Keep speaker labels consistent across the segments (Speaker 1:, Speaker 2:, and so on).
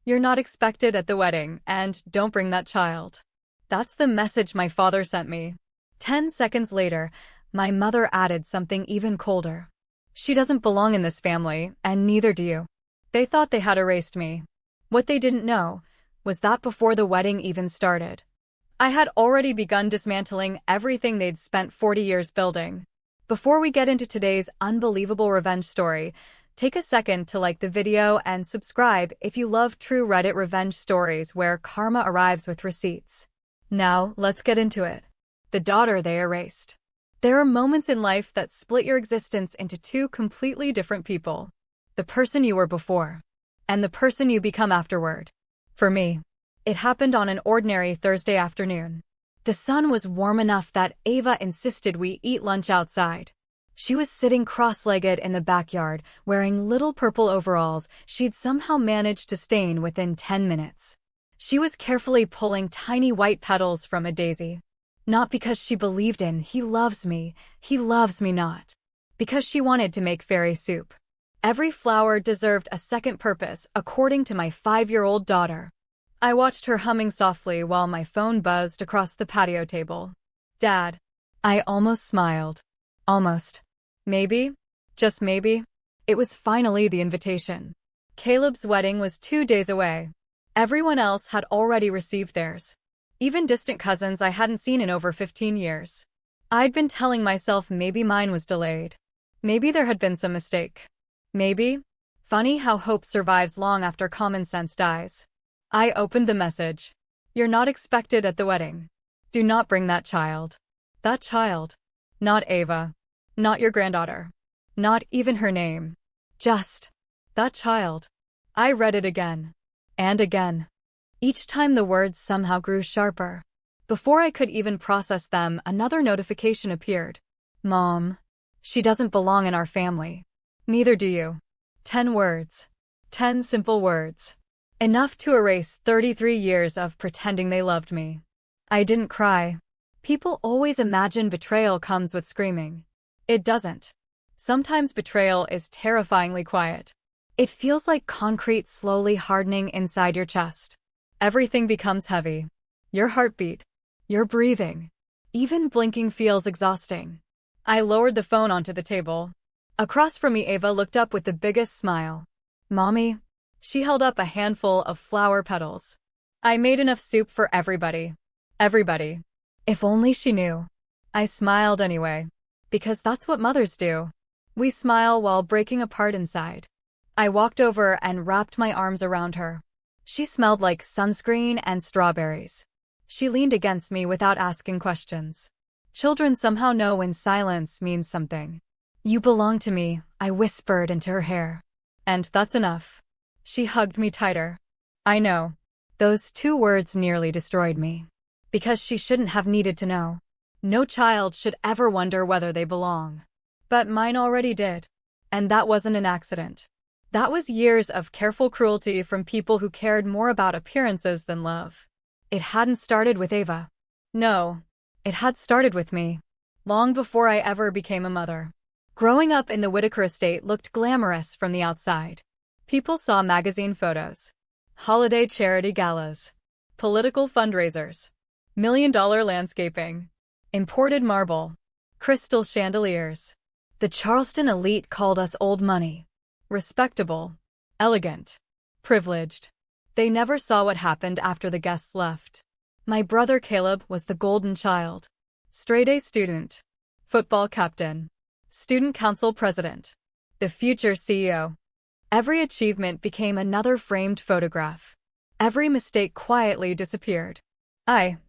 Speaker 1: You're not expected at the wedding, and don't bring that child. That's the message my father sent me. 10 seconds later, my mother added something even colder. She doesn't belong in this family, and neither do you. They thought they had erased me. What they didn't know was that before the wedding even started, I had already begun dismantling everything they'd spent 40 years building. Before we get into today's unbelievable revenge story, take a second to like the video and subscribe if you love true Reddit revenge stories where karma arrives with receipts. Now, let's get into it. The daughter they erased. There are moments in life that split your existence into two completely different people. The person you were before, and the person you become afterward. For me, it happened on an ordinary Thursday afternoon. The sun was warm enough that Ava insisted we eat lunch outside. She was sitting cross-legged in the backyard, wearing little purple overalls she'd somehow managed to stain within 10 minutes. She was carefully pulling tiny white petals from a daisy. Not because she believed in he loves me not. Because she wanted to make fairy soup. Every flower deserved a second purpose, according to my 5-year-old daughter. I watched her humming softly while my phone buzzed across the patio table. Dad. I almost smiled. Almost. Maybe, just maybe, it was finally the invitation. Caleb's wedding was 2 days away. Everyone else had already received theirs. Even distant cousins I hadn't seen in over 15 years. I'd been telling myself maybe mine was delayed. Maybe there had been some mistake. Maybe. Funny how hope survives long after common sense dies. I opened the message. You're not expected at the wedding. Do not bring that child. That child. Not Ava. Not your granddaughter. Not even her name. Just that child. I read it again. And again. Each time the words somehow grew sharper. Before I could even process them, another notification appeared. Mom. She doesn't belong in our family. Neither do you. 10 words. 10 simple words. Enough to erase 33 years of pretending they loved me. I didn't cry. People always imagine betrayal comes with screaming. It doesn't. Sometimes betrayal is terrifyingly quiet. It feels like concrete slowly hardening inside your chest. Everything becomes heavy. Your heartbeat. Your breathing. Even blinking feels exhausting. I lowered the phone onto the table. Across from me, Ava looked up with the biggest smile. Mommy. She held up a handful of flower petals. I made enough soup for everybody. Everybody. If only she knew. I smiled anyway. Because that's what mothers do. We smile while breaking apart inside. I walked over and wrapped my arms around her. She smelled like sunscreen and strawberries. She leaned against me without asking questions. Children somehow know when silence means something. You belong to me, I whispered into her hair. And that's enough. She hugged me tighter. I know. Those 2 words nearly destroyed me. Because she shouldn't have needed to know. No child should ever wonder whether they belong. But mine already did. And that wasn't an accident. That was years of careful cruelty from people who cared more about appearances than love. It hadn't started with Ava. No. It had started with me. Long before I ever became a mother. Growing up in the Whitaker estate looked glamorous from the outside. People saw magazine photos. Holiday charity galas. Political fundraisers. $1-million landscaping. Imported marble. Crystal chandeliers. The Charleston elite called us old money. Respectable. Elegant. Privileged. They never saw what happened after the guests left. My brother Caleb was the golden child. Straight-A student. Football captain. Student council president. The future CEO. Every achievement became another framed photograph. Every mistake quietly disappeared. I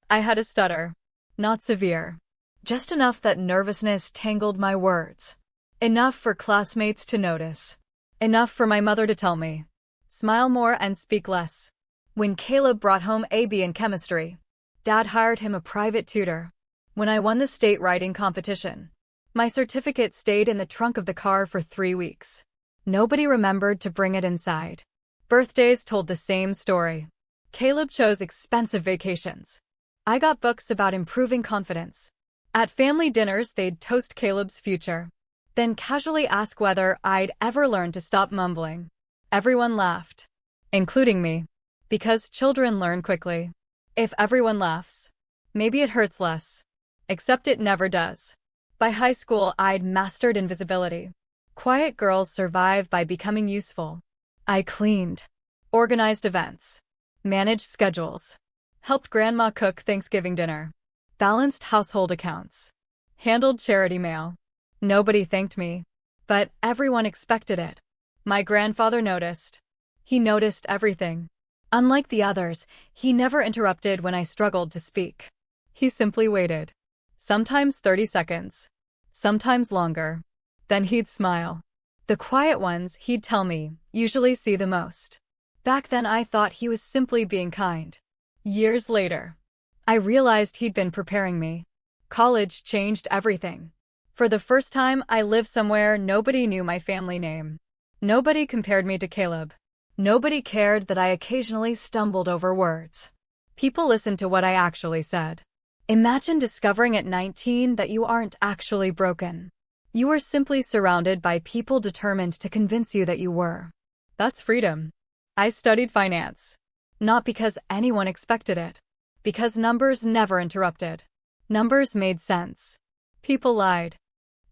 Speaker 1: had a stutter. Not severe. Just enough that nervousness tangled my words. Enough for classmates to notice. Enough for my mother to tell me. Smile more and speak less. When Caleb brought home a B in chemistry, Dad hired him a private tutor. When I won the state writing competition, my certificate stayed in the trunk of the car for 3 weeks. Nobody remembered to bring it inside. Birthdays told the same story. Caleb chose expensive vacations. I got books about improving confidence. At family dinners, they'd toast Caleb's future, then casually ask whether I'd ever learn to stop mumbling. Everyone laughed, including me. Because children learn quickly. If everyone laughs, maybe it hurts less. Except it never does. By high school, I'd mastered invisibility. Quiet girls survive by becoming useful. I cleaned, organized events, managed schedules, helped grandma cook Thanksgiving dinner, balanced household accounts, handled charity mail. Nobody thanked me, but everyone expected it. My grandfather noticed. He noticed everything. Unlike the others, he never interrupted when I struggled to speak. He simply waited. Sometimes 30 seconds, sometimes longer. Then he'd smile. The quiet ones, he'd tell me, usually see the most. Back then I thought he was simply being kind. Years later, I realized he'd been preparing me. College changed everything. For the first time, I lived somewhere nobody knew my family name. Nobody compared me to Caleb. Nobody cared that I occasionally stumbled over words. People listened to what I actually said. Imagine discovering at 19 that you aren't actually broken. You were simply surrounded by people determined to convince you that you were. That's freedom. I studied finance. Not because anyone expected it. Because numbers never interrupted. Numbers made sense. People lied.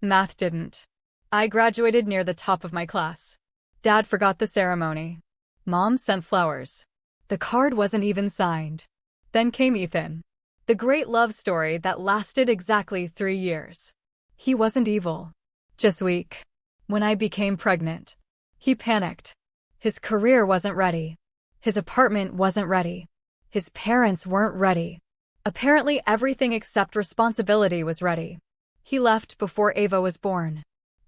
Speaker 1: Math didn't. I graduated near the top of my class. Dad forgot the ceremony. Mom sent flowers. The card wasn't even signed. Then came Ethan. The great love story that lasted exactly 3 years. He wasn't evil. Just weak. When I became pregnant, he panicked. His career wasn't ready. His apartment wasn't ready. His parents weren't ready. Apparently everything except responsibility was ready. He left before Ava was born.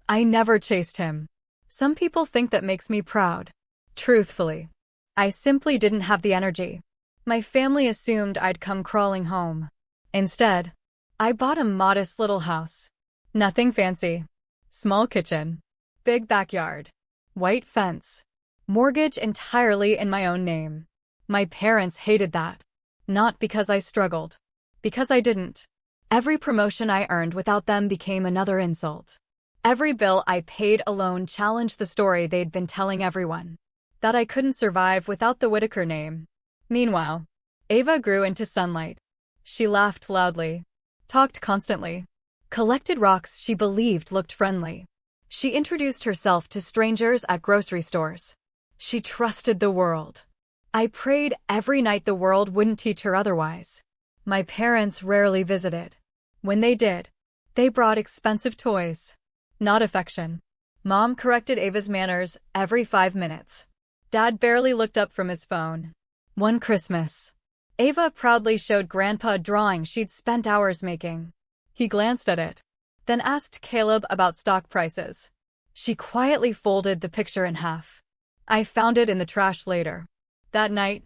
Speaker 1: I never chased him. Some people think that makes me proud. Truthfully, I simply didn't have the energy. My family assumed I'd come crawling home. Instead, I bought a modest little house. Nothing fancy. Small kitchen. Big backyard. White fence. Mortgage entirely in my own name. My parents hated that. Not because I struggled. Because I didn't. Every promotion I earned without them became another insult. Every bill I paid alone challenged the story they'd been telling everyone. That I couldn't survive without the Whitaker name. Meanwhile, Ava grew into sunlight. She laughed loudly. Talked constantly. Collected rocks she believed looked friendly. She introduced herself to strangers at grocery stores. She trusted the world. I prayed every night the world wouldn't teach her otherwise. My parents rarely visited. When they did, they brought expensive toys. Not affection. Mom corrected Ava's manners every 5 minutes. Dad barely looked up from his phone. One Christmas, Ava proudly showed Grandpa a drawing she'd spent hours making. He glanced at it, then asked Caleb about stock prices. She quietly folded the picture in half. I found it in the trash later. That night,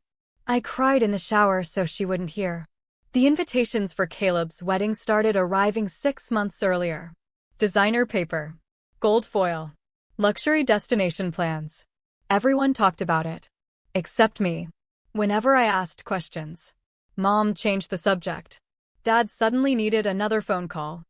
Speaker 1: I cried in the shower so she wouldn't hear. The invitations for Caleb's wedding started arriving 6 months earlier. Designer paper, gold foil, luxury destination plans. Everyone talked about it. Except me. Whenever I asked questions, Mom changed the subject. Dad suddenly needed another phone call.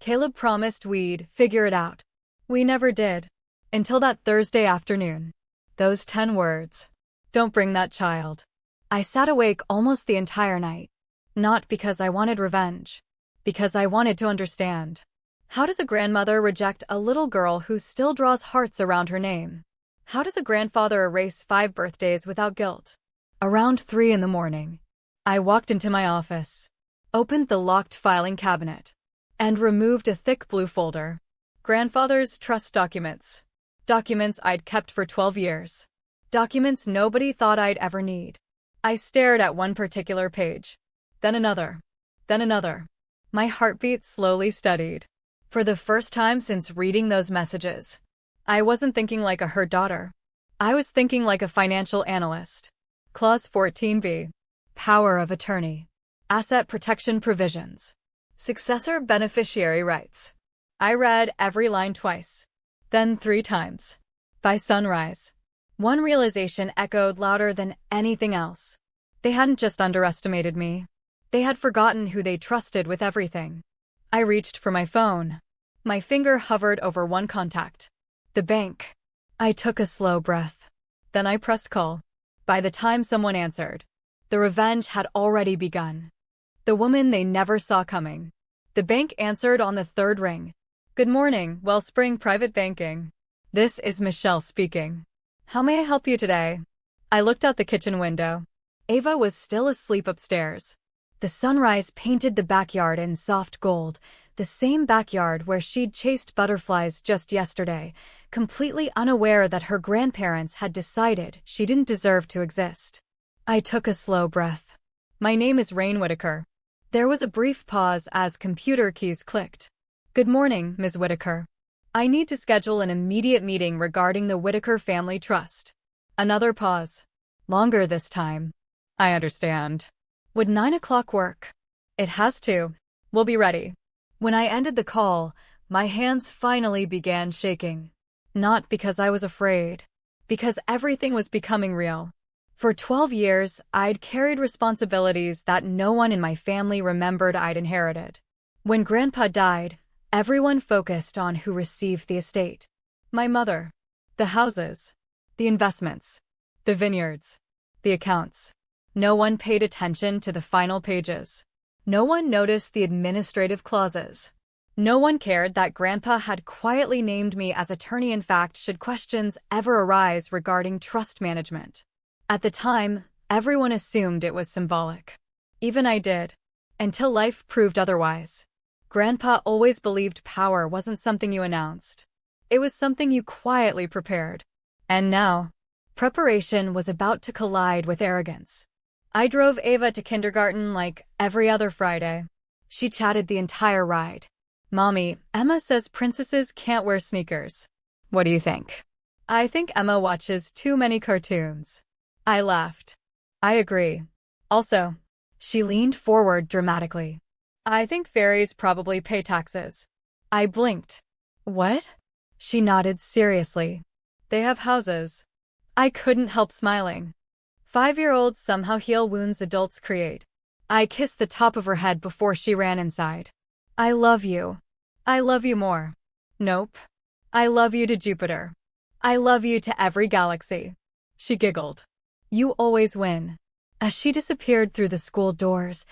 Speaker 1: Caleb promised we'd figure it out. We never did. Until that Thursday afternoon. Those 10 words. Don't bring that child. I sat awake almost the entire night. Not because I wanted revenge. Because I wanted to understand. How does a grandmother reject a little girl who still draws hearts around her name? How does a grandfather erase 5 birthdays without guilt? Around 3 in the morning, I walked into my office, opened the locked filing cabinet, and removed a thick blue folder. Grandfather's trust documents. Documents I'd kept for 12 years. Documents nobody thought I'd ever need. I stared at one particular page. Then another. Then another. My heartbeat slowly steadied. For the first time since reading those messages, I wasn't thinking like a hurt daughter. I was thinking like a financial analyst. Clause 14b. Power of attorney. Asset protection provisions. Successor beneficiary rights. I read every line twice. Then 3 times. By sunrise. One realization echoed louder than anything else. They hadn't just underestimated me. They had forgotten who they trusted with everything. I reached for my phone. My finger hovered over one contact. The bank. I took a slow breath. Then I pressed call. By the time someone answered, the revenge had already begun. The woman they never saw coming. The bank answered on the third ring. Good morning, Wellspring Private Banking. This is Michelle speaking. How may I help you today? I looked out the kitchen window. Ava was still asleep upstairs. The sunrise painted the backyard in soft gold, the same backyard where she'd chased butterflies just yesterday, completely unaware that her grandparents had decided she didn't deserve to exist. I took a slow breath. My name is Rain Whitaker. There was a brief pause as computer keys clicked. Good morning, Ms. Whitaker. I need to schedule an immediate meeting regarding the Whitaker Family Trust. Another pause. Longer this time. I understand. Would 9 o'clock work? It has to. We'll be ready. When I ended the call, my hands finally began shaking. Not because I was afraid. Because everything was becoming real. For 12 years, I'd carried responsibilities that no one in my family remembered I'd inherited. When Grandpa died, everyone focused on who received the estate. My mother. The houses. The investments. The vineyards. The accounts. No one paid attention to the final pages. No one noticed the administrative clauses. No one cared that Grandpa had quietly named me as attorney-in-fact should questions ever arise regarding trust management. At the time, everyone assumed it was symbolic. Even I did. Until life proved otherwise. Grandpa always believed power wasn't something you announced. It was something you quietly prepared. And now, preparation was about to collide with arrogance. I drove Ava to kindergarten like every other Friday. She chatted the entire ride. Mommy, Emma says princesses can't wear sneakers. What do you think? I think Emma watches too many cartoons. I laughed. I agree. Also, she leaned forward dramatically. I think fairies probably pay taxes. I blinked. What? She nodded seriously. They have houses. I couldn't help smiling. 5-year-olds somehow heal wounds adults create. I kissed the top of her head before she ran inside. I love you. I love you more. Nope. I love you to Jupiter. I love you to every galaxy. She giggled. You always win. As she disappeared through the school doors,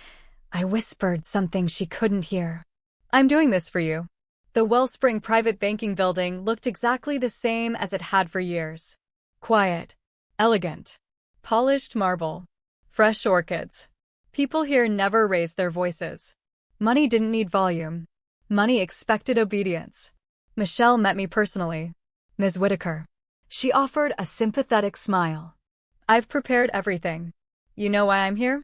Speaker 1: I whispered something she couldn't hear. I'm doing this for you. The Wellspring Private Banking building looked exactly the same as it had for years. Quiet. Elegant. Polished marble. Fresh orchids. People here never raised their voices. Money didn't need volume. Money expected obedience. Michelle met me personally. Ms. Whitaker. She offered a sympathetic smile. I've prepared everything. You know why I'm here?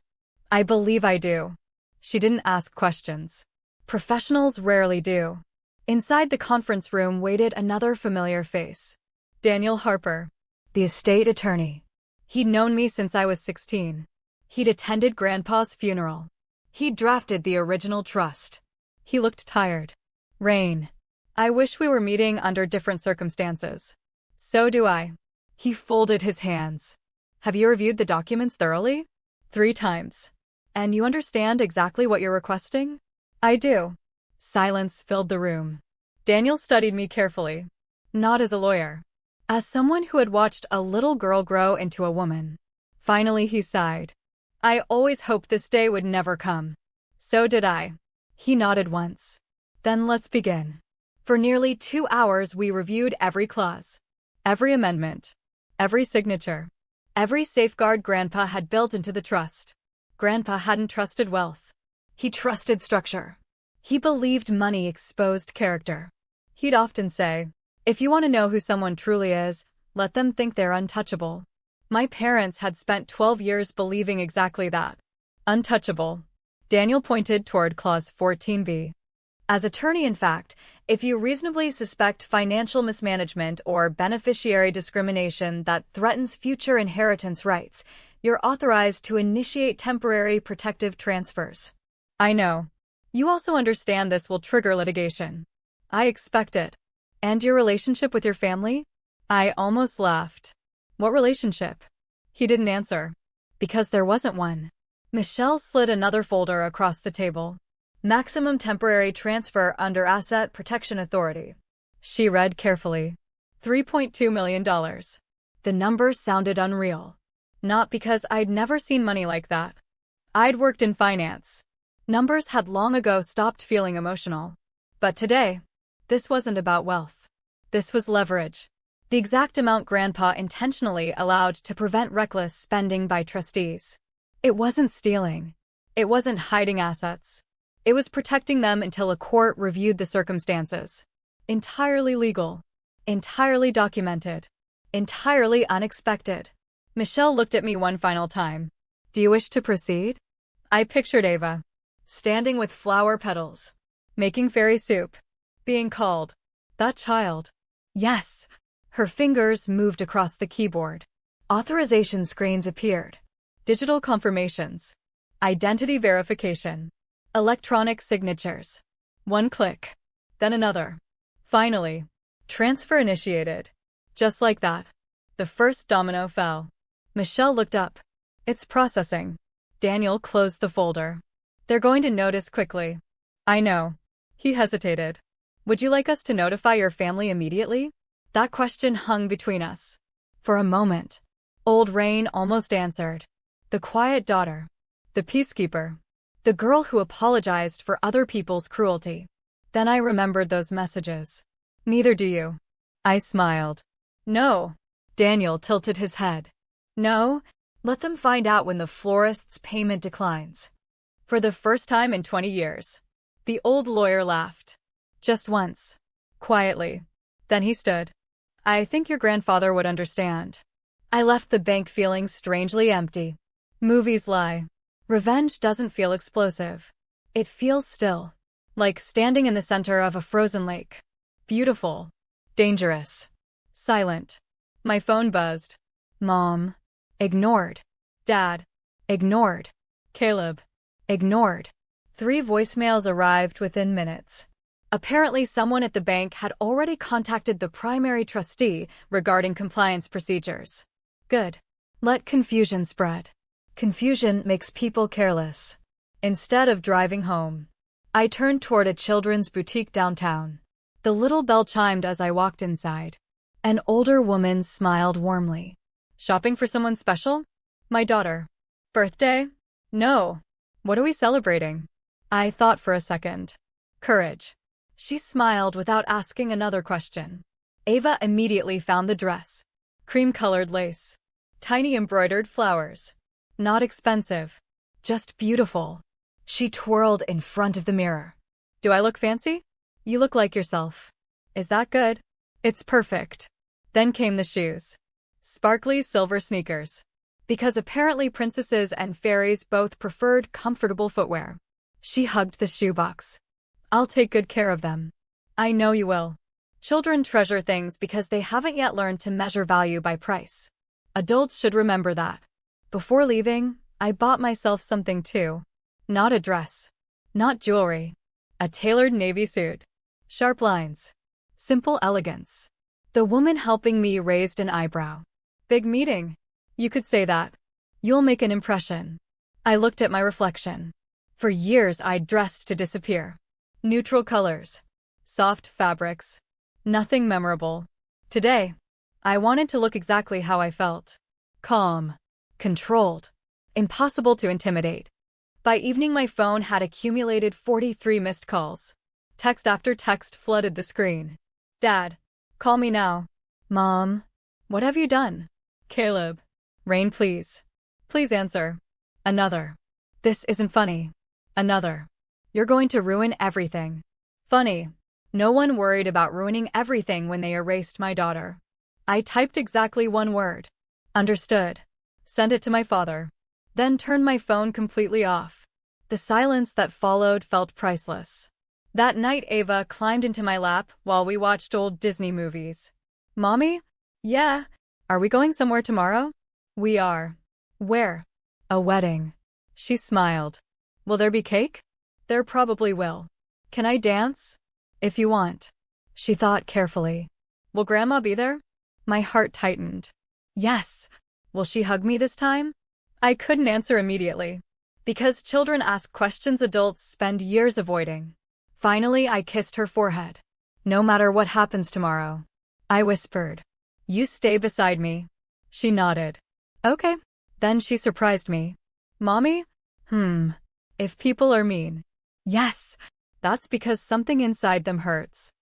Speaker 1: I believe I do. She didn't ask questions. Professionals rarely do. Inside the conference room waited another familiar face. Daniel Harper. The estate attorney. He'd known me since I was 16. He'd attended Grandpa's funeral. He'd drafted the original trust. He looked tired. Rain. I wish we were meeting under different circumstances. So do I. He folded his hands. Have you reviewed the documents thoroughly? 3 times. And you understand exactly what you're requesting? I do. Silence filled the room. Daniel studied me carefully. Not as a lawyer. As someone who had watched a little girl grow into a woman. Finally he sighed. I always hoped this day would never come. So did I. He nodded once. Then let's begin. For nearly 2 hours we reviewed every clause. Every amendment. Every signature. Every safeguard Grandpa had built into the trust. Grandpa hadn't trusted wealth. He trusted structure. He believed money exposed character. He'd often say, if you want to know who someone truly is, let them think they're untouchable. My parents had spent 12 years believing exactly that. Untouchable. Daniel pointed toward Clause 14b. As attorney-in-fact, if you reasonably suspect financial mismanagement or beneficiary discrimination that threatens future inheritance rights, you're authorized to initiate temporary protective transfers. I know. You also understand this will trigger litigation. I expect it. And your relationship with your family? I almost laughed. What relationship? He didn't answer. Because there wasn't one. Michelle slid another folder across the table. Maximum temporary transfer under Asset Protection Authority. She read carefully. $3.2 million. The number sounded unreal. Not because I'd never seen money like that. I'd worked in finance. Numbers had long ago stopped feeling emotional. But today, this wasn't about wealth. This was leverage. The exact amount Grandpa intentionally allowed to prevent reckless spending by trustees. It wasn't stealing. It wasn't hiding assets. It was protecting them until a court reviewed the circumstances. Entirely legal. Entirely documented. Entirely unexpected. Michelle looked at me one final time. Do you wish to proceed? I pictured Ava, standing with flower petals, making fairy soup, being called, that child. Yes. Her fingers moved across the keyboard. Authorization screens appeared. Digital confirmations. Identity verification. Electronic signatures. One click. Then another. Finally. Transfer initiated. Just like that. The first domino fell. Michelle looked up. It's processing. Daniel closed the folder. They're going to notice quickly. I know. He hesitated. Would you like us to notify your family immediately? That question hung between us. For a moment, Old Rain almost answered. The quiet daughter. The peacekeeper. The girl who apologized for other people's cruelty. Then I remembered those messages. Neither do you. I smiled. No. Daniel tilted his head. No, let them find out when the florist's payment declines. For the first time in 20 years. The old lawyer laughed. Just once. Quietly. Then he stood. I think your grandfather would understand. I left the bank feeling strangely empty. Movies lie. Revenge doesn't feel explosive. It feels still. Like standing in the center of a frozen lake. Beautiful. Dangerous. Silent. My phone buzzed. Mom. Ignored. Dad. Ignored. Caleb. Ignored. 3 voicemails arrived within minutes. Apparently someone at the bank had already contacted the primary trustee regarding compliance procedures. Good. Let confusion spread. Confusion makes people careless. Instead of driving home, I turned toward a children's boutique downtown. The little bell chimed as I walked inside. An older woman smiled warmly. Shopping for someone special? My daughter. Birthday? No. What are we celebrating? I thought for a second. Courage. She smiled without asking another question. Ava immediately found the dress. Cream-colored lace. Tiny embroidered flowers. Not expensive. Just beautiful. She twirled in front of the mirror. Do I look fancy? You look like yourself. Is that good? It's perfect. Then came the shoes. Sparkly silver sneakers. Because apparently princesses and fairies both preferred comfortable footwear. She hugged the shoebox. I'll take good care of them. I know you will. Children treasure things because they haven't yet learned to measure value by price. Adults should remember that. Before leaving, I bought myself something too. Not a dress. Not jewelry. A tailored navy suit. Sharp lines. Simple elegance. The woman helping me raised an eyebrow. Big meeting. You could say that. You'll make an impression. I looked at my reflection. For years I'd dressed to disappear. Neutral colors. Soft fabrics. Nothing memorable. Today, I wanted to look exactly how I felt. Calm. Controlled. Impossible to intimidate. By evening my phone had accumulated 43 missed calls. Text after text flooded the screen. Dad. Call me now. Mom. What have you done? Caleb. Rain, please. Please answer. Another. This isn't funny. Another. You're going to ruin everything. Funny. No one worried about ruining everything when they erased my daughter. I typed exactly one word. Understood. Sent it to my father. Then turned my phone completely off. The silence that followed felt priceless. That night Ava climbed into my lap while we watched old Disney movies. Mommy? Yeah. Are we going somewhere tomorrow? We are. Where? A wedding. She smiled. Will there be cake? There probably will. Can I dance? If you want. She thought carefully. Will Grandma be there? My heart tightened. Yes. Will she hug me this time? I couldn't answer immediately. Because children ask questions adults spend years avoiding. Finally, I kissed her forehead. No matter what happens tomorrow. I whispered. You stay beside me. She nodded. Okay. Then she surprised me. Mommy? If people are mean. Yes, that's because something inside them hurts.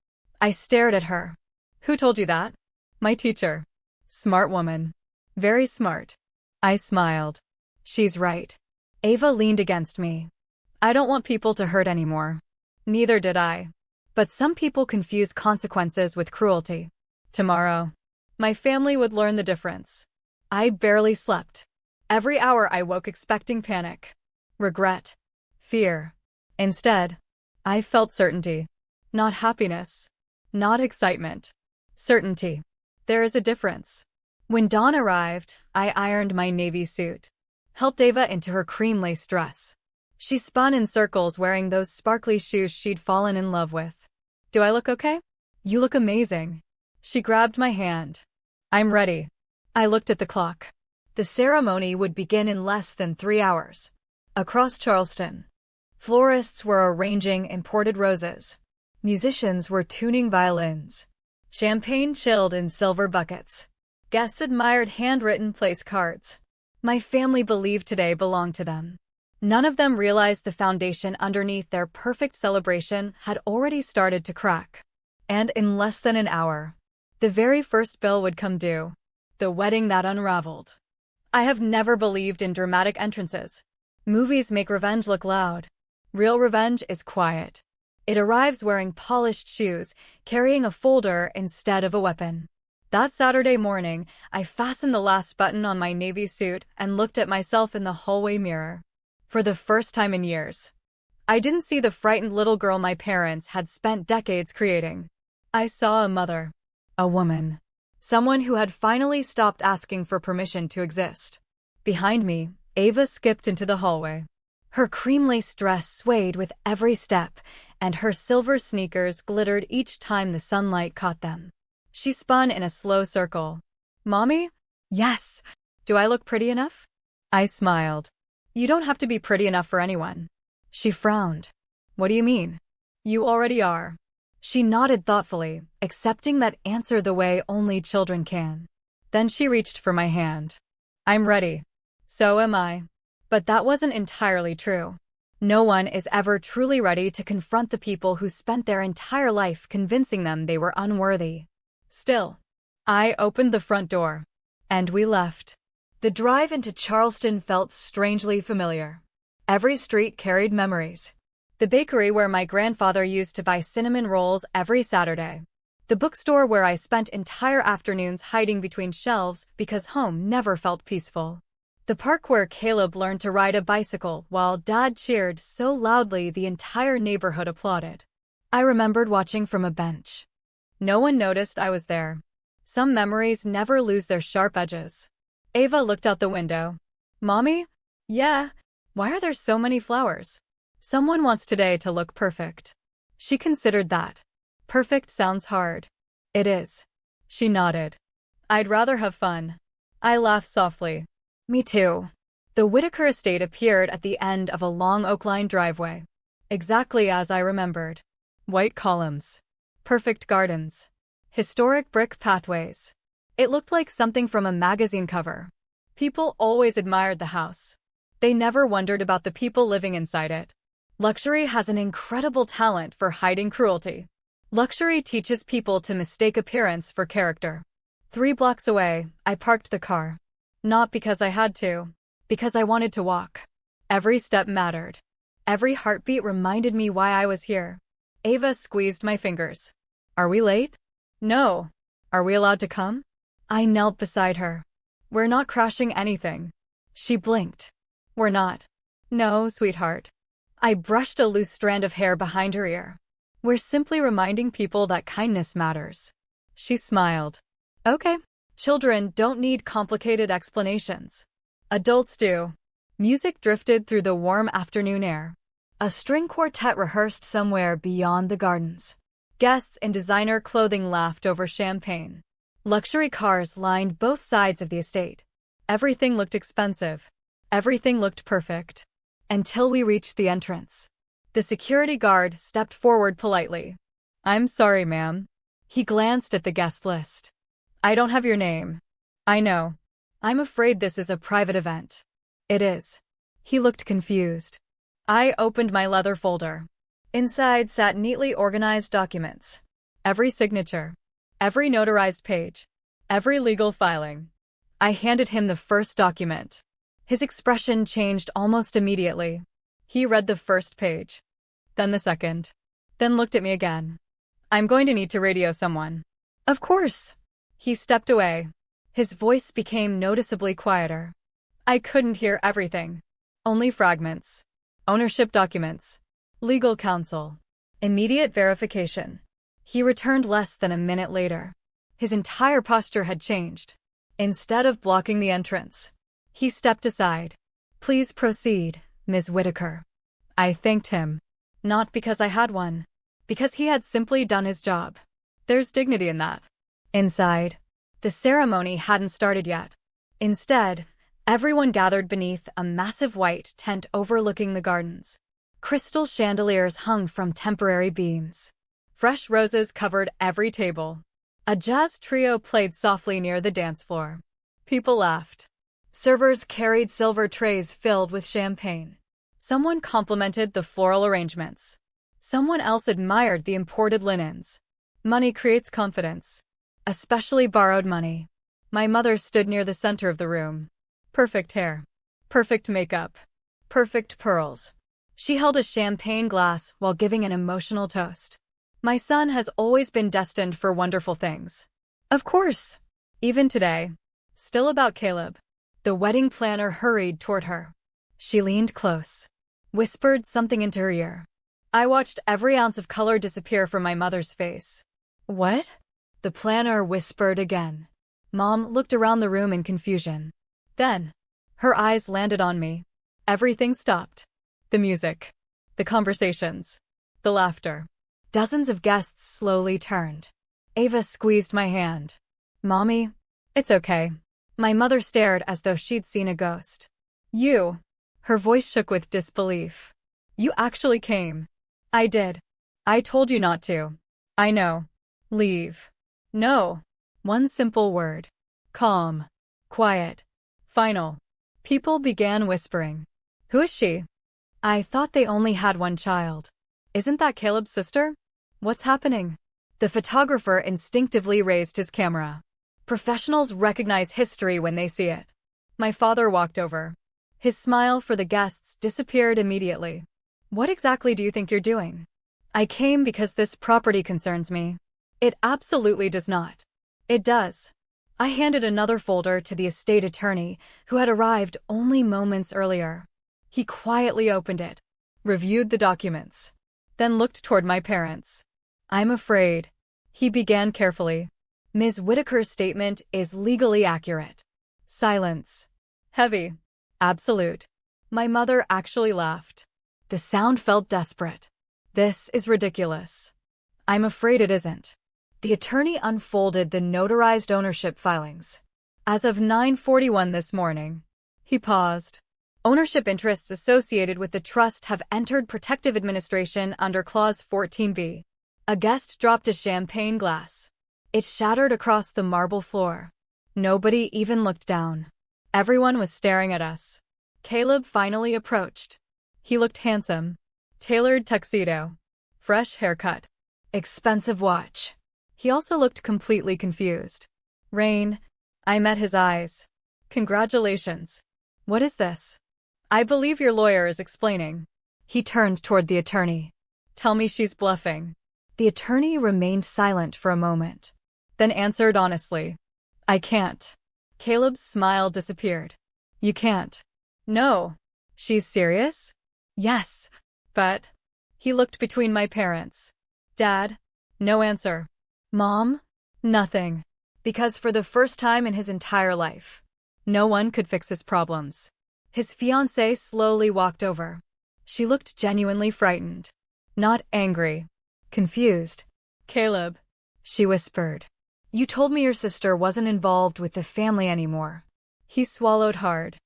Speaker 1: I stared at her. Who told you that? My teacher. Smart woman. Very smart. I smiled. She's right. Ava leaned against me. I don't want people to hurt anymore. Neither did I. But some people confuse consequences with cruelty. Tomorrow, my family would learn the difference. I barely slept. Every hour I woke expecting panic, regret, fear. Instead, I felt certainty. Not happiness. Not excitement. Certainty. There is a difference. When dawn arrived, I ironed my navy suit, helped Ava into her cream lace dress. She spun in circles wearing those sparkly shoes she'd fallen in love with. Do I look okay? You look amazing. She grabbed my hand. I'm ready. I looked at the clock. The ceremony would begin in less than 3 hours. Across Charleston, florists were arranging imported roses. Musicians were tuning violins. Champagne chilled in silver buckets. Guests admired handwritten place cards. My family believed today belonged to them. None of them realized the foundation underneath their perfect celebration had already started to crack. And in less than an hour, the very first bill would come due. The wedding that unraveled. I have never believed in dramatic entrances. Movies make revenge look loud. Real revenge is quiet. It arrives wearing polished shoes, carrying a folder instead of a weapon. That Saturday morning, I fastened the last button on my navy suit and looked at myself in the hallway mirror. For the first time in years, I didn't see the frightened little girl my parents had spent decades creating. I saw a mother, a woman, someone who had finally stopped asking for permission to exist. Behind me, Ava skipped into the hallway. Her cream lace dress swayed with every step, and her silver sneakers glittered each time the sunlight caught them. She spun in a slow circle. Mommy? Yes. Do I look pretty enough? I smiled. You don't have to be pretty enough for anyone. She frowned. What do you mean? You already are. She nodded thoughtfully, accepting that answer the way only children can. Then she reached for my hand. I'm ready. So am I. But that wasn't entirely true. No one is ever truly ready to confront the people who spent their entire life convincing them they were unworthy. Still, I opened the front door. And we left. The drive into Charleston felt strangely familiar. Every street carried memories. The bakery where my grandfather used to buy cinnamon rolls every Saturday. The bookstore where I spent entire afternoons hiding between shelves because home never felt peaceful. The park where Caleb learned to ride a bicycle while Dad cheered so loudly the entire neighborhood applauded. I remembered watching from a bench. No one noticed I was there. Some memories never lose their sharp edges. Ava looked out the window. Mommy? Yeah. Why are there so many flowers? Someone wants today to look perfect. She considered that. Perfect sounds hard. It is. She nodded. I'd rather have fun. I laughed softly. Me too. The Whitaker estate appeared at the end of a long oak-lined driveway. Exactly as I remembered. White columns. Perfect gardens. Historic brick pathways. It looked like something from a magazine cover. People always admired the house. They never wondered about the people living inside it. Luxury has an incredible talent for hiding cruelty. Luxury teaches people to mistake appearance for character. 3 blocks away, I parked the car. Not because I had to, because I wanted to walk. Every step mattered. Every heartbeat reminded me why I was here. Ava squeezed my fingers. Are we late? No. Are we allowed to come? I knelt beside her. We're not crashing anything. She blinked. We're not. No, sweetheart. I brushed a loose strand of hair behind her ear. We're simply reminding people that kindness matters. She smiled. Okay. Children don't need complicated explanations. Adults do. Music drifted through the warm afternoon air. A string quartet rehearsed somewhere beyond the gardens. Guests in designer clothing laughed over champagne. Luxury cars lined both sides of the estate. Everything looked expensive. Everything looked perfect. Until we reached the entrance. The security guard stepped forward politely. I'm sorry, ma'am. He glanced at the guest list. I don't have your name. I know. I'm afraid this is a private event. It is. He looked confused. I opened my leather folder. Inside sat neatly organized documents. Every signature. Every notarized page. Every legal filing. I handed him the first document. His expression changed almost immediately. He read the first page. Then the second. Then looked at me again. I'm going to need to radio someone. Of course. He stepped away. His voice became noticeably quieter. I couldn't hear everything. Only fragments. Ownership documents. Legal counsel. Immediate verification. He returned less than a minute later. His entire posture had changed. Instead of blocking the entrance, he stepped aside. Please proceed, Ms. Whitaker. I thanked him. Not because I had one. Because he had simply done his job. There's dignity in that. Inside, the ceremony hadn't started yet. Instead, everyone gathered beneath a massive white tent overlooking the gardens. Crystal chandeliers hung from temporary beams. Fresh roses covered every table. A jazz trio played softly near the dance floor. People laughed. Servers carried silver trays filled with champagne. Someone complimented the floral arrangements. Someone else admired the imported linens. Money creates confidence. Especially borrowed money. My mother stood near the center of the room. Perfect hair. Perfect makeup. Perfect pearls. She held a champagne glass while giving an emotional toast. My son has always been destined for wonderful things. Of course. Even today. Still about Caleb. The wedding planner hurried toward her. She leaned close. Whispered something into her ear. I watched every ounce of color disappear from my mother's face. What? The planner whispered again. Mom looked around the room in confusion. Then, her eyes landed on me. Everything stopped. The music. The conversations. The laughter. Dozens of guests slowly turned. Ava squeezed my hand. Mommy, it's okay. My mother stared as though she'd seen a ghost. You. Her voice shook with disbelief. You actually came. I did. I told you not to. I know. Leave. No. One simple word. Calm. Quiet. Final. People began whispering. Who is she? I thought they only had one child. Isn't that Caleb's sister? What's happening? The photographer instinctively raised his camera. Professionals recognize history when they see it. My father walked over. His smile for the guests disappeared immediately. What exactly do you think you're doing? I came because this property concerns me. It absolutely does not. It does. I handed another folder to the estate attorney, who had arrived only moments earlier. He quietly opened it, reviewed the documents, then looked toward my parents. I'm afraid. He began carefully. Ms. Whitaker's statement is legally accurate. Silence. Heavy. Absolute. My mother actually laughed. The sound felt desperate. This is ridiculous. I'm afraid it isn't. The attorney unfolded the notarized ownership filings. As of 9:41 this morning, he paused. Ownership interests associated with the trust have entered protective administration under Clause 14b. A guest dropped a champagne glass. It shattered across the marble floor. Nobody even looked down. Everyone was staring at us. Caleb finally approached. He looked handsome. Tailored tuxedo. Fresh haircut. Expensive watch. He also looked completely confused. Rain. I met his eyes. Congratulations. What is this? I believe your lawyer is explaining. He turned toward the attorney. Tell me she's bluffing. The attorney remained silent for a moment, then answered honestly. I can't. Caleb's smile disappeared. You can't. No. She's serious? Yes. But. He looked between my parents. Dad? No answer. Mom? Nothing. Because for the first time in his entire life, no one could fix his problems. His fiancée slowly walked over. She looked genuinely frightened. Not angry. Confused. Caleb, she whispered. You told me your sister wasn't involved with the family anymore. He swallowed hard.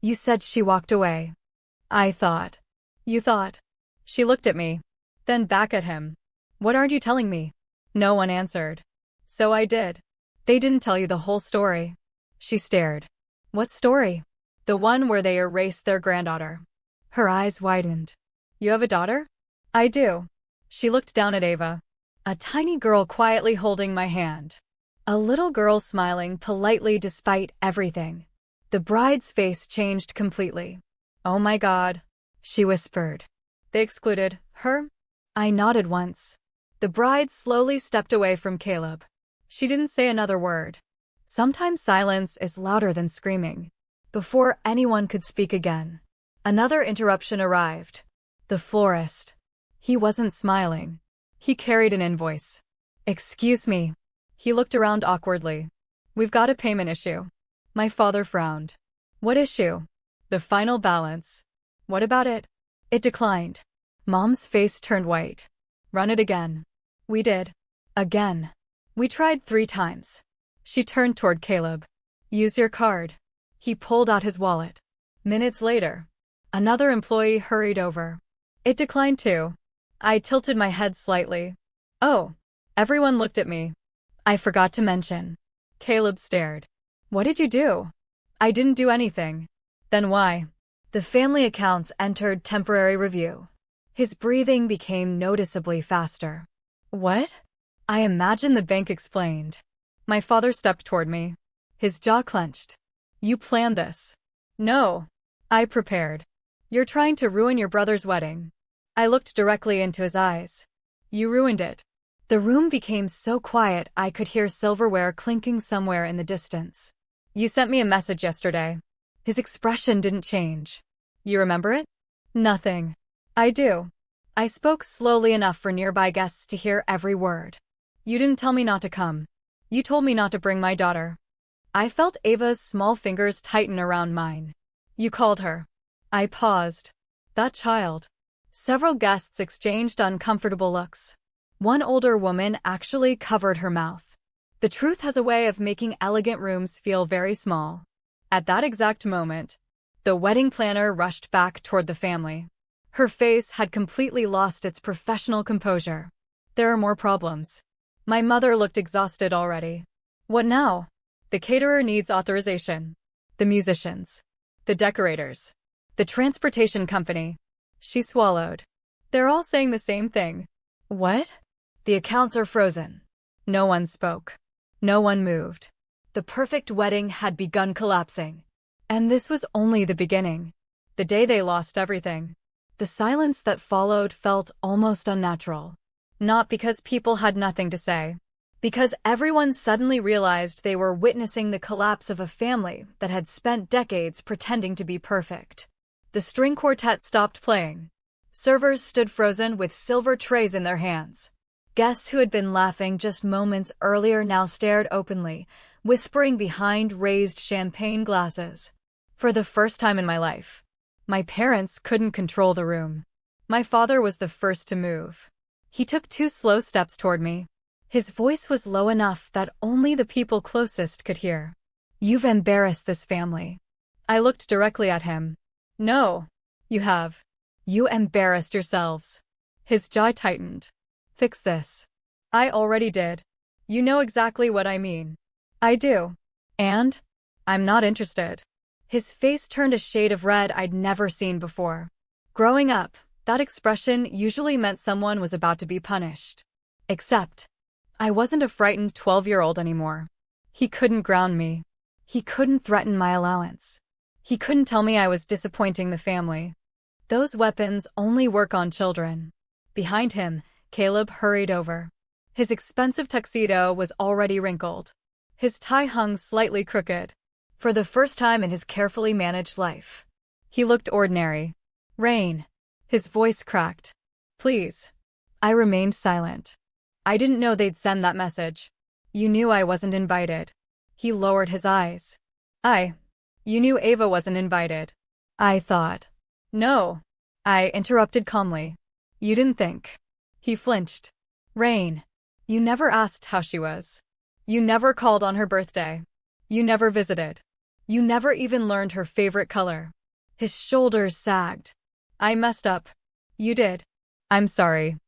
Speaker 1: You said she walked away. I thought. You thought. She looked at me, then back at him. What aren't you telling me? No one answered. So I did. They didn't tell you the whole story. She stared. What story? The one where they erased their granddaughter. Her eyes widened. You have a daughter? I do. She looked down at Ava. A tiny girl quietly holding my hand. A little girl smiling politely despite everything. The bride's face changed completely. Oh my God, she whispered. They excluded her? I nodded once. The bride slowly stepped away from Caleb. She didn't say another word. Sometimes silence is louder than screaming. Before anyone could speak again, another interruption arrived. The florist. He wasn't smiling. He carried an invoice. Excuse me. He looked around awkwardly. We've got a payment issue. My father frowned. What issue? The final balance. What about it? It declined. Mom's face turned white. Run it again. We did. Again. We tried 3 times. She turned toward Caleb. Use your card. He pulled out his wallet. Minutes later, another employee hurried over. It declined too. I tilted my head slightly. Oh. Everyone looked at me. I forgot to mention. Caleb stared. What did you do? I didn't do anything. Then why? The family accounts entered temporary review. His breathing became noticeably faster. What? I imagine the bank explained. My father stepped toward me. His jaw clenched. You planned this. No. I prepared. You're trying to ruin your brother's wedding. I looked directly into his eyes. You ruined it. The room became so quiet I could hear silverware clinking somewhere in the distance. You sent me a message yesterday. His expression didn't change. You remember it? Nothing. I do. I spoke slowly enough for nearby guests to hear every word. You didn't tell me not to come. You told me not to bring my daughter. I felt Ava's small fingers tighten around mine. You called her. I paused. That child. Several guests exchanged uncomfortable looks. One older woman actually covered her mouth. The truth has a way of making elegant rooms feel very small. At that exact moment, the wedding planner rushed back toward the family. Her face had completely lost its professional composure. There are more problems. My mother looked exhausted already. What now? The caterer needs authorization. The musicians. The decorators. The transportation company. She swallowed. They're all saying the same thing. What? The accounts are frozen. No one spoke. No one moved. The perfect wedding had begun collapsing. And this was only the beginning. The day they lost everything. The silence that followed felt almost unnatural. Not because people had nothing to say. Because everyone suddenly realized they were witnessing the collapse of a family that had spent decades pretending to be perfect. The string quartet stopped playing. Servers stood frozen with silver trays in their hands. Guests who had been laughing just moments earlier now stared openly, whispering behind raised champagne glasses. For the first time in my life, my parents couldn't control the room. My father was the first to move. He took 2 slow steps toward me. His voice was low enough that only the people closest could hear. You've embarrassed this family. I looked directly at him. No, you have. You embarrassed yourselves. His jaw tightened. Fix this. I already did. You know exactly what I mean. I do. And? I'm not interested. His face turned a shade of red I'd never seen before. Growing up, that expression usually meant someone was about to be punished. Except, I wasn't a frightened 12-year-old anymore. He couldn't ground me. He couldn't threaten my allowance. He couldn't tell me I was disappointing the family. Those weapons only work on children. Behind him, Caleb hurried over. His expensive tuxedo was already wrinkled. His tie hung slightly crooked. For the first time in his carefully managed life, he looked ordinary. Rain. His voice cracked. Please. I remained silent. I didn't know they'd send that message. You knew I wasn't invited. He lowered his eyes. You knew Ava wasn't invited. I thought. No. I interrupted calmly. You didn't think. He flinched. Rain. You never asked how she was. You never called on her birthday. You never visited. You never even learned her favorite color. His shoulders sagged. I messed up. You did. I'm sorry.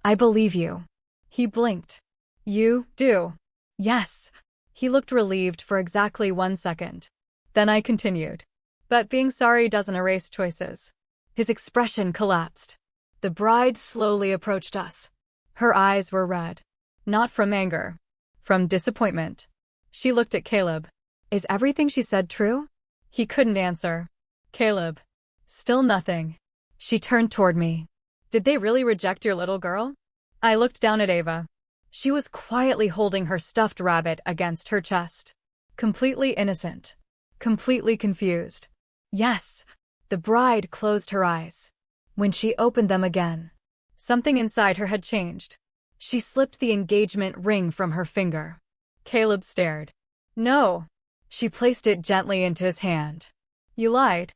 Speaker 1: I believe you. He blinked. You do. Yes. He looked relieved for exactly 1 second. Then I continued. But being sorry doesn't erase choices. His expression collapsed. The bride slowly approached us. Her eyes were red. Not from anger. From disappointment. She looked at Caleb. Is everything she said true? He couldn't answer. Caleb. Still nothing. She turned toward me. Did they really reject your little girl? I looked down at Ava. She was quietly holding her stuffed rabbit against her chest. Completely innocent. Completely confused. Yes. The bride closed her eyes. When she opened them again, something inside her had changed. She slipped the engagement ring from her finger. Caleb stared. No. She placed it gently into his hand. You lied.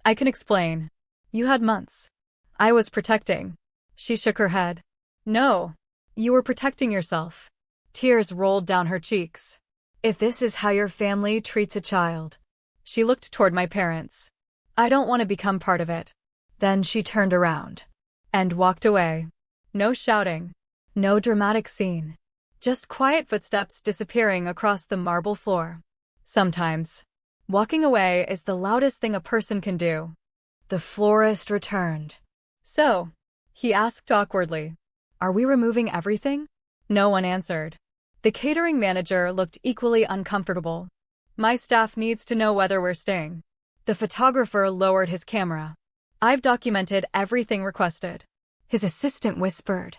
Speaker 1: I can explain. You had months. I was protecting. She shook her head. No. You were protecting yourself. Tears rolled down her cheeks. If this is how your family treats a child. She looked toward my parents. I don't want to become part of it. Then she turned around and walked away. No shouting. No dramatic scene. Just quiet footsteps disappearing across the marble floor. Sometimes, walking away is the loudest thing a person can do. The florist returned. So, he asked awkwardly, are we removing everything? No one answered. The catering manager looked equally uncomfortable. My staff needs to know whether we're staying. The photographer lowered his camera. I've documented everything requested. His assistant whispered.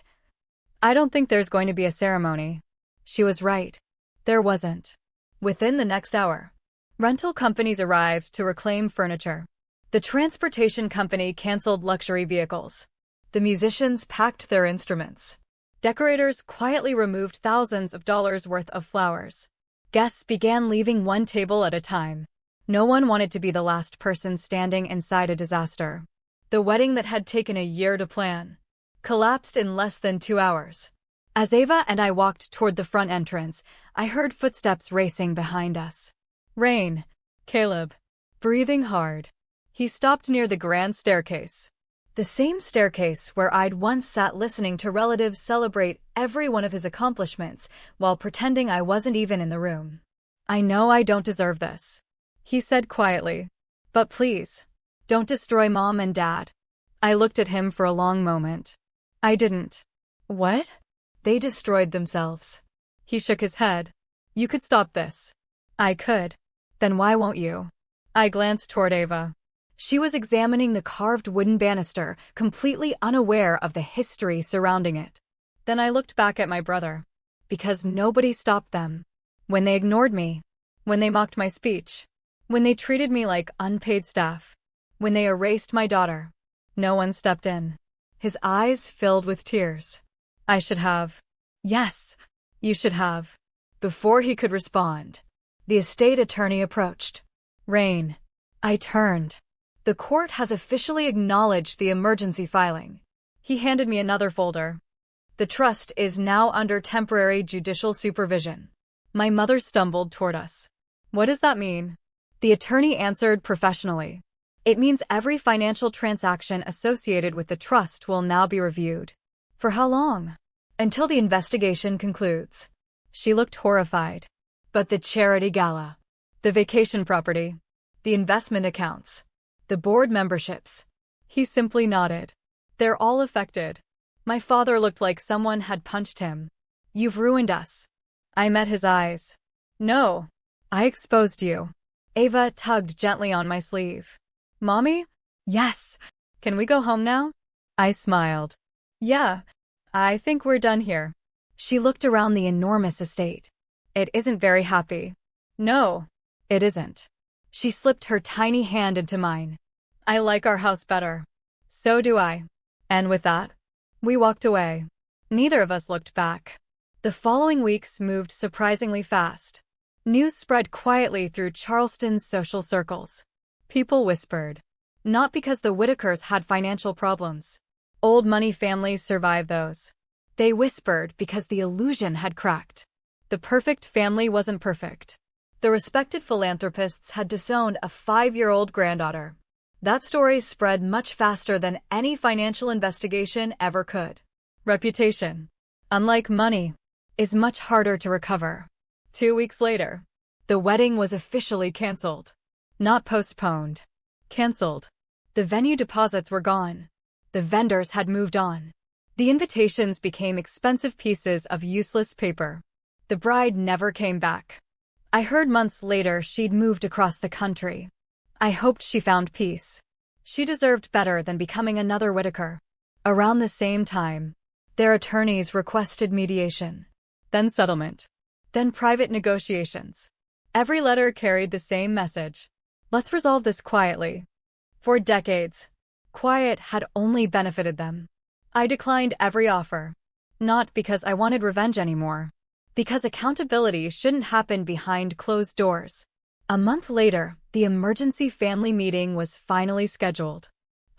Speaker 1: I don't think there's going to be a ceremony. She was right. There wasn't. Within the next hour, rental companies arrived to reclaim furniture. The transportation company canceled luxury vehicles. The musicians packed their instruments. Decorators quietly removed thousands of dollars worth of flowers. Guests began leaving one table at a time. No one wanted to be the last person standing inside a disaster. The wedding that had taken a year to plan collapsed in less than 2 hours. As Ava and I walked toward the front entrance, I heard footsteps racing behind us. Rain. Caleb. Breathing hard. He stopped near the grand staircase. The same staircase where I'd once sat listening to relatives celebrate every one of his accomplishments while pretending I wasn't even in the room. I know I don't deserve this, he said quietly. But please, don't destroy Mom and Dad. I looked at him for a long moment. I didn't. What? They destroyed themselves. He shook his head. You could stop this. I could. Then why won't you? I glanced toward Ava. She was examining the carved wooden banister, completely unaware of the history surrounding it. Then I looked back at my brother. Because nobody stopped them. When they ignored me. When they mocked my speech. When they treated me like unpaid staff. When they erased my daughter. No one stepped in. His eyes filled with tears. I should have. Yes, you should have. Before he could respond, the estate attorney approached. Rain. I turned. The court has officially acknowledged the emergency filing. He handed me another folder. The trust is now under temporary judicial supervision. My mother stumbled toward us. What does that mean? The attorney answered professionally. It means every financial transaction associated with the trust will now be reviewed. For how long? Until the investigation concludes. She looked horrified. But the charity gala, the vacation property, the investment accounts, the board memberships. He simply nodded. They're all affected. My father looked like someone had punched him. You've ruined us. I met his eyes. No. I exposed you. Ava tugged gently on my sleeve. Mommy? Yes. Can we go home now? I smiled. Yeah. I think we're done here. She looked around the enormous estate. It isn't very happy. No, it isn't. She slipped her tiny hand into mine. I like our house better. So do I. And with that, we walked away. Neither of us looked back. The following weeks moved surprisingly fast. News spread quietly through Charleston's social circles. People whispered. Not because the Whitakers had financial problems. Old money families survived those. They whispered because the illusion had cracked. The perfect family wasn't perfect. The respected philanthropists had disowned a 5-year-old granddaughter. That story spread much faster than any financial investigation ever could. Reputation, unlike money, is much harder to recover. 2 weeks later, the wedding was officially canceled. Not postponed. Canceled. The venue deposits were gone. The vendors had moved on. The invitations became expensive pieces of useless paper. The bride never came back. I heard months later she'd moved across the country. I hoped she found peace. She deserved better than becoming another Whitaker. Around the same time, their attorneys requested mediation, then settlement, then private negotiations. Every letter carried the same message. Let's resolve this quietly. For decades, quiet had only benefited them. I declined every offer. Not because I wanted revenge anymore. Because accountability shouldn't happen behind closed doors. A month later, the emergency family meeting was finally scheduled.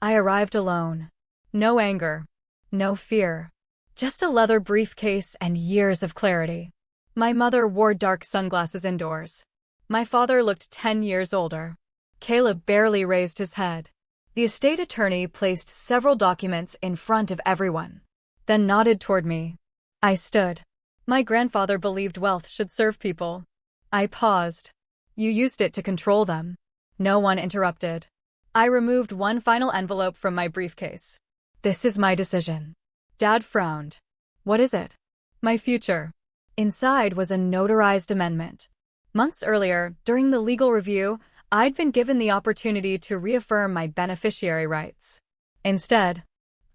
Speaker 1: I arrived alone. No anger. No fear. Just a leather briefcase and years of clarity. My mother wore dark sunglasses indoors. My father looked 10 years older. Caleb barely raised his head. The estate attorney placed several documents in front of everyone, then nodded toward me. I stood. My grandfather believed wealth should serve people. I paused. You used it to control them. No one interrupted. I removed one final envelope from my briefcase. This is my decision. Dad frowned. What is it? My future. Inside was a notarized amendment. Months earlier, during the legal review, I'd been given the opportunity to reaffirm my beneficiary rights. Instead,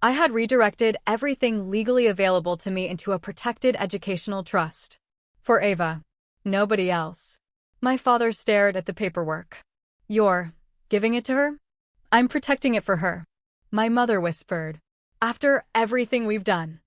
Speaker 1: I had redirected everything legally available to me into a protected educational trust. For Ava. Nobody else. My father stared at the paperwork. You're giving it to her? I'm protecting it for her. My mother whispered. After everything we've done.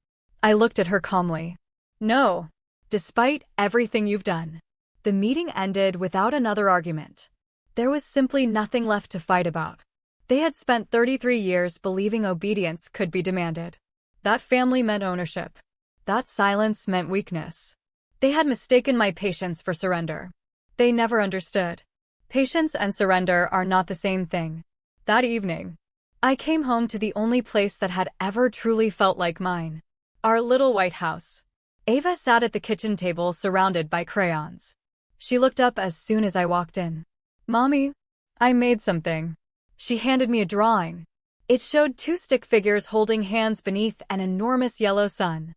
Speaker 1: I looked at her calmly. No. Despite everything you've done. The meeting ended without another argument. There was simply nothing left to fight about. They had spent 33 years believing obedience could be demanded. That family meant ownership. That silence meant weakness. They had mistaken my patience for surrender. They never understood. Patience and surrender are not the same thing. That evening, I came home to the only place that had ever truly felt like mine. Our little white house. Ava sat at the kitchen table surrounded by crayons. She looked up as soon as I walked in. Mommy, I made something. She handed me a drawing. It showed two stick figures holding hands beneath an enormous yellow sun.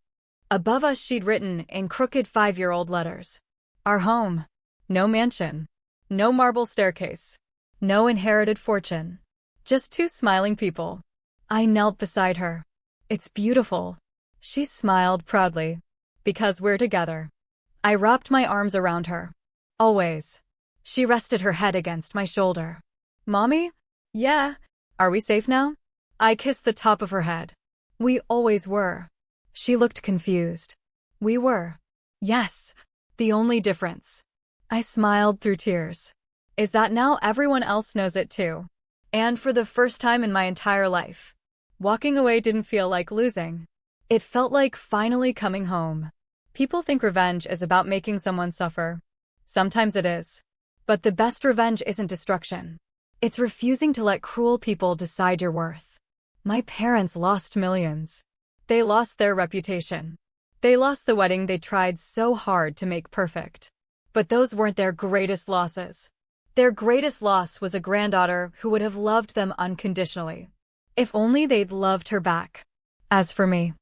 Speaker 1: Above us she'd written in crooked 5-year-old letters. Our home. No mansion. No marble staircase. No inherited fortune. Just two smiling people. I knelt beside her. It's beautiful. She smiled proudly. Because we're together. I wrapped my arms around her. Always. She rested her head against my shoulder. Mommy? Yeah. Are we safe now? I kissed the top of her head. We always were. She looked confused. We were. Yes. The only difference. I smiled through tears. Is that now everyone else knows it too. And for the first time in my entire life, walking away didn't feel like losing. It felt like finally coming home. People think revenge is about making someone suffer. Sometimes it is. But the best revenge isn't destruction. It's refusing to let cruel people decide your worth. My parents lost millions. They lost their reputation. They lost the wedding they tried so hard to make perfect. But those weren't their greatest losses. Their greatest loss was a granddaughter who would have loved them unconditionally. If only they'd loved her back. As for me,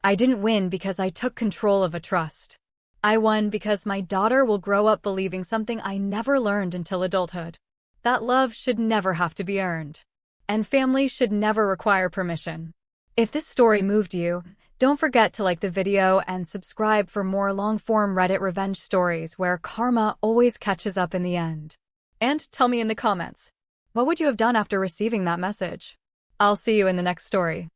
Speaker 1: I didn't win because I took control of a trust. I won because my daughter will grow up believing something I never learned until adulthood. That love should never have to be earned. And family should never require permission. If this story moved you, don't forget to like the video and subscribe for more long-form Reddit revenge stories where karma always catches up in the end. And tell me in the comments, what would you have done after receiving that message? I'll see you in the next story.